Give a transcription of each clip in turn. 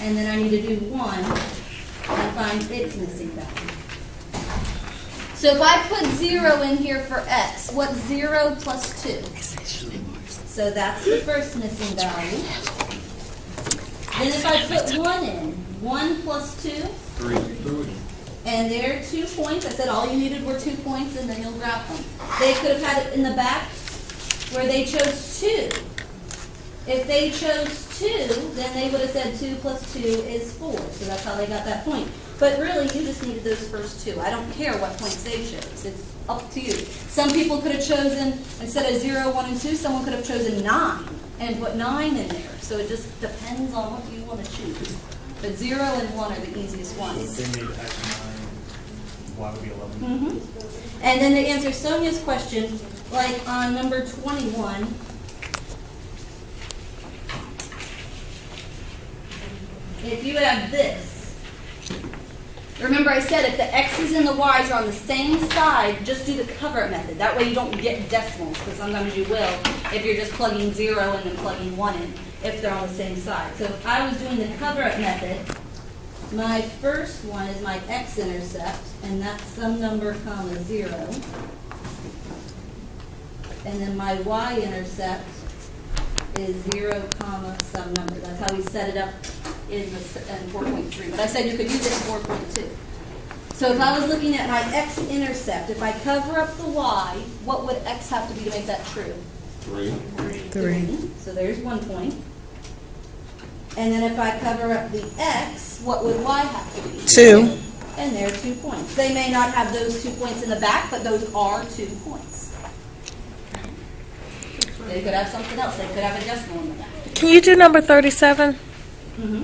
and then I need to do 1 and find its missing value. So if I put 0 in here for x, what's 0 plus 2? So that's the first missing value. Then if I put 1 in, 1 plus 2? 3. And there are 2 points. I said all you needed were 2 points, and then you'll graph them. They could have had it in the back where they chose 2. If they chose 2, then they would have said 2 plus 2 is 4. So that's how they got that point. But really, you just needed those first 2. I don't care what points they chose. It's up to you. Some people could have chosen, instead of 0, 1, and 2, someone could have chosen 9 and put 9 in there. So it just depends on what you want to choose. But 0 and 1 are the easiest ones. If they made x 9, y would be 11. Mm-hmm. And then to answer Sonia's question, like on number 21, if you have this, remember I said if the x's and the y's are on the same side, just do the cover-up method. That way you don't get decimals, because sometimes you will if you're just plugging 0 and then plugging 1 in, if they're on the same side. So if I was doing the cover-up method, my first one is my x-intercept, and that's some number comma 0. And then my y-intercept is 0 comma some number. That's how we set it up in 4.3. But I said you could use it in 4.2. So if I was looking at my x-intercept, if I cover up the y, what would x have to be to make that true? 3. 3. So there's 1 point. And then if I cover up the x, what would y have to be? 2. And there are 2 points. They may not have those 2 points in the back, but those are 2 points. They could have something else. They could have a decimal in the back. Can you do number 37? Mm-hmm.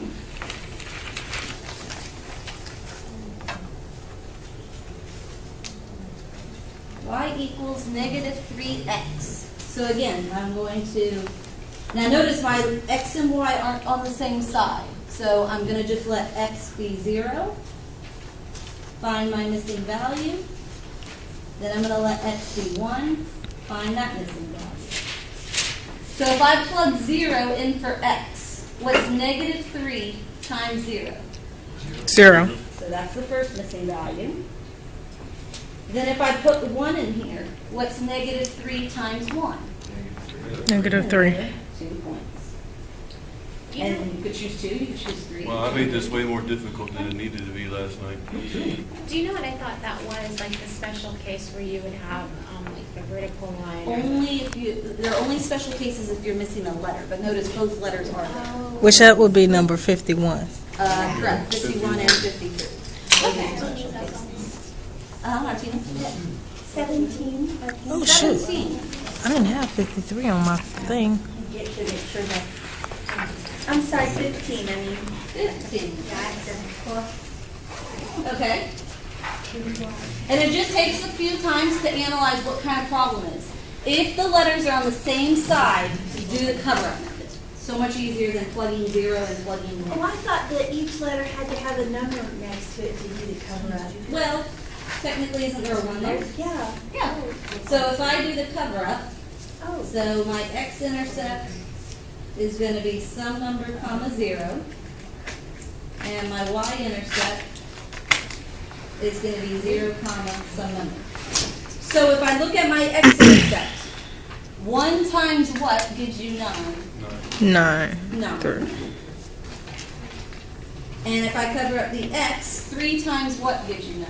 Y equals negative 3x. So again, I'm going to, now notice my x and y aren't on the same side. So I'm going to just let x be 0. Find my missing value. Then I'm going to let x be 1. Find that missing value. So if I plug 0 in for x, what's negative 3 times 0? 0. So that's the first missing value. Then if I put 1 in here, what's negative 3 times 1? Negative 3. 2 points. And you could choose 2, you could choose 3. Well, I made this way more difficult than it needed to be last night. Do you know what I thought that was, like the special case where you would have like the vertical line? Only if you, there are only special cases if you're missing a letter, but notice both letters are there. Which that would be number 51. Correct, 51 and 53. Okay. Special cases. Martina? 17. Oh, shoot. 17. I didn't have 53 on my thing. Get to make sure that. I'm sorry, 15. I mean, 15. yeah, Okay. And it just takes a few times to analyze what kind of problem it is. If the letters are on the same side, do the cover-up method. So much easier than plugging 0 and plugging 1. Oh, I thought that each letter had to have a number next to it to do the cover-up. Well, technically, isn't there a 1 there? Yeah. Yeah. So if I do the cover-up, Oh. so my x-intercept is going to be some number comma 0, and my y-intercept is going to be 0 comma some number. So if I look at my x-intercept, 1 times what gives you 9? 9. 9. 3. And if I cover up the x, 3 times what gives you 9?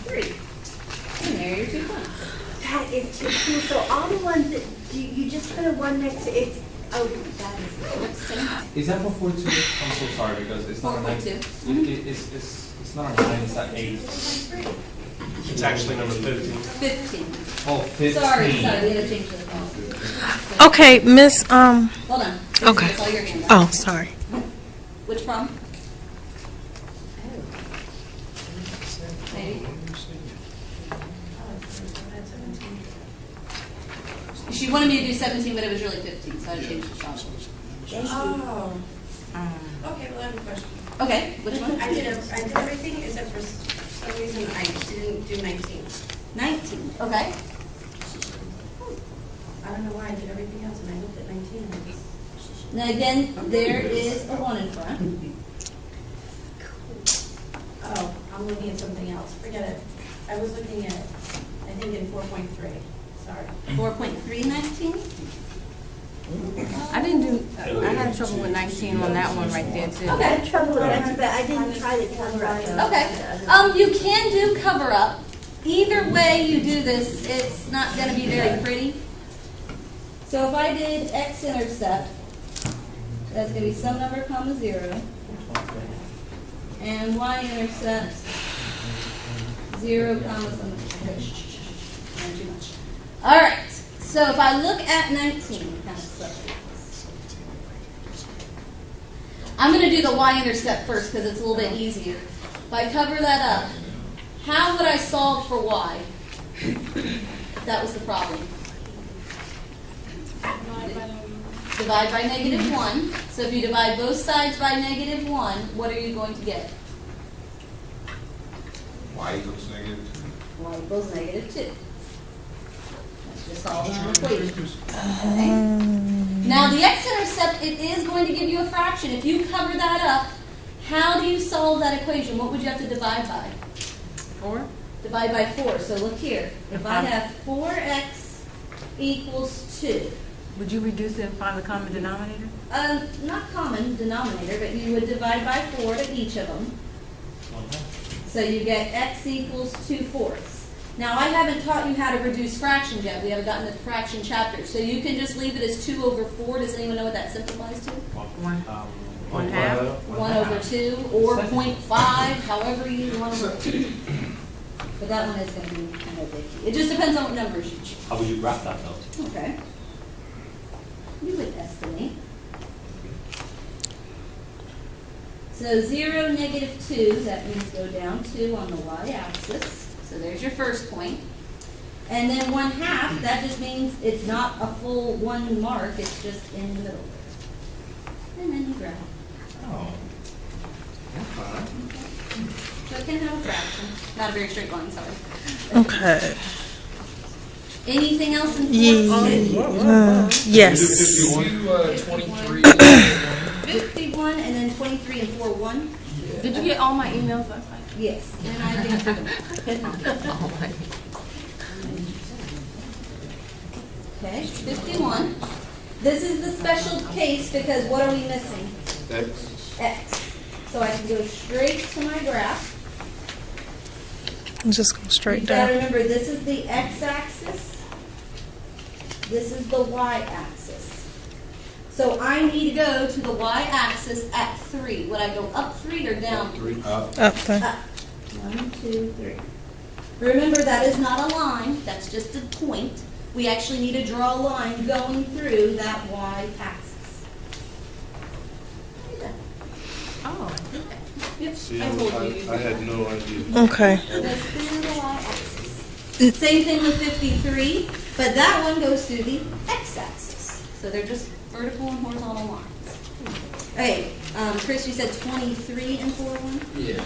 3. And there are your 2 points. That is too cool. So all the ones that you just put a 1 next to it's, oh, that is Is that for 42? I'm so sorry because it's not a 9. 4.2. It's not a 9, it's at 8. It's actually number 15. 15. Oh, 15. Sorry, we had to change the phone. Okay, Miss, Hold on. Okay. That's all your hand. oh, sorry. Which problem? Maybe. She wanted me to do 17, but it was really 15, so I changed the shot. Oh. Okay, well, I have a question. Okay, which one? I did everything except for some reason I didn't do 19. 19. Okay. I don't know why I did everything else and I looked at 19 and I just Now again, there is a 1 in front. Oh, I'm looking at something else, forget it. I was looking at, I think in 4.3, sorry. 4.319? I didn't do, I had trouble with 19 on that one right there too. I had trouble with that, but I didn't try the cover up. though. Okay. You can do cover up. Either way you do this, it's not going to be very pretty. So if I did x-intercept, that's going to be some number comma 0. And y-intercept, 0 comma some number. Not too much. All right. So if I look at 19, kind of sucks. I'm going to do the y-intercept first because it's a little bit easier. If I cover that up, how would I solve for y? That was the problem. Divide by -1. So if you divide both sides by -1, what are you going to get? Y equals -2. Y equals -2. That's just solving our equation. Okay. Now the x-intercept, it is going to give you a fraction. If you cover that up, how do you solve that equation? What would you have to divide by? 4? Divide by 4. So look here. If I have 4x equals 2. Would you reduce it and find the common denominator? Not common denominator, but you would divide by 4 to each of them. So you get x equals 2/4. Now I haven't taught you how to reduce fractions yet. We haven't gotten to the fraction chapter. So you can just leave it as 2/4. Does anyone know what that simplifies to? 1 half? 1/2 or 0.5, however you want to work it. But that one is going to be kind of icky. It just depends on what numbers you choose. How would you graph that though? Okay. You would estimate. So 0, -2, that means go down 2 on the y-axis. So there's your first point. And then 1/2, that just means it's not a full 1 mark, it's just in the middle there. And then you graph. Oh. So it can have a fraction. Not a very straight line, sorry. Okay. Anything else in Yes. 23. 51 and then 23 and 41? Did you get all my emails last night? Yes. And I answered them. Okay, 51. This is the special case because what are we missing? X. X. So I can go straight to my graph. Just go straight You've got to down. remember, this is the x-axis. This is the y-axis. So I need to go to the y-axis at 3. Would I go up 3 or down 3? 3. Up there. Up. 1, 2, 3. Remember, that is not a line. That's just a point. We actually need to draw a line going through that y-axis. Oh. Yep. See, I told you. I had no idea. Okay. Goes through the y-axis. Same thing with 53, but that one goes through the x-axis. So they're just vertical and horizontal lines. Hey, Chris, you said 23 and 41? Yeah.